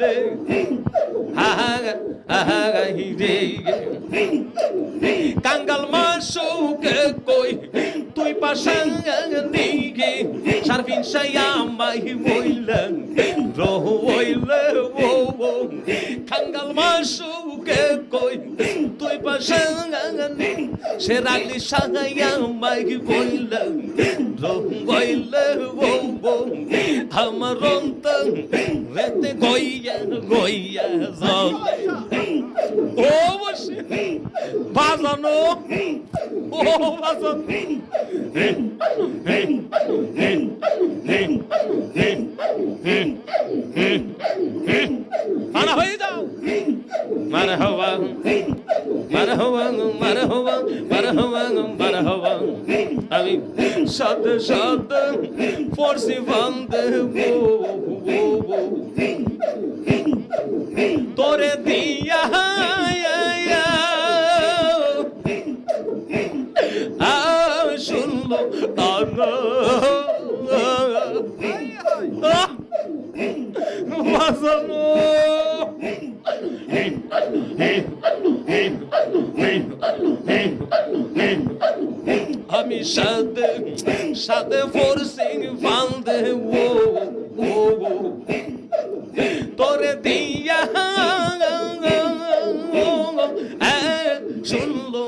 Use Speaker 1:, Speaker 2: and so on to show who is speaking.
Speaker 1: রে রে কাঙ্গাল মাসুকে কই তুই পাশাং দিকে সারফিন সায়ামাই বইলেন রইলে ও কাঙ্গাল মাসুকে কই তুই পাশাং সে রাগলি সায়ামাই বইলেন রইলে ও আমার অন্তর রেতে গইয়া গইয়া জলে ও বসে বাজানো ও বাজানো মারা হয়ে যাও মারা হওয়া মারা হওয়া মারা হওয়া মারা হওয়া মারা হওয়া আমি সাথে সাথে ফোর্সি বান্ধে তোরে দিয়া শুনলো বাজানো আমি সাথে সাথে ফোর্সিং বান্ধে ও তোরে দিয়া শুনলো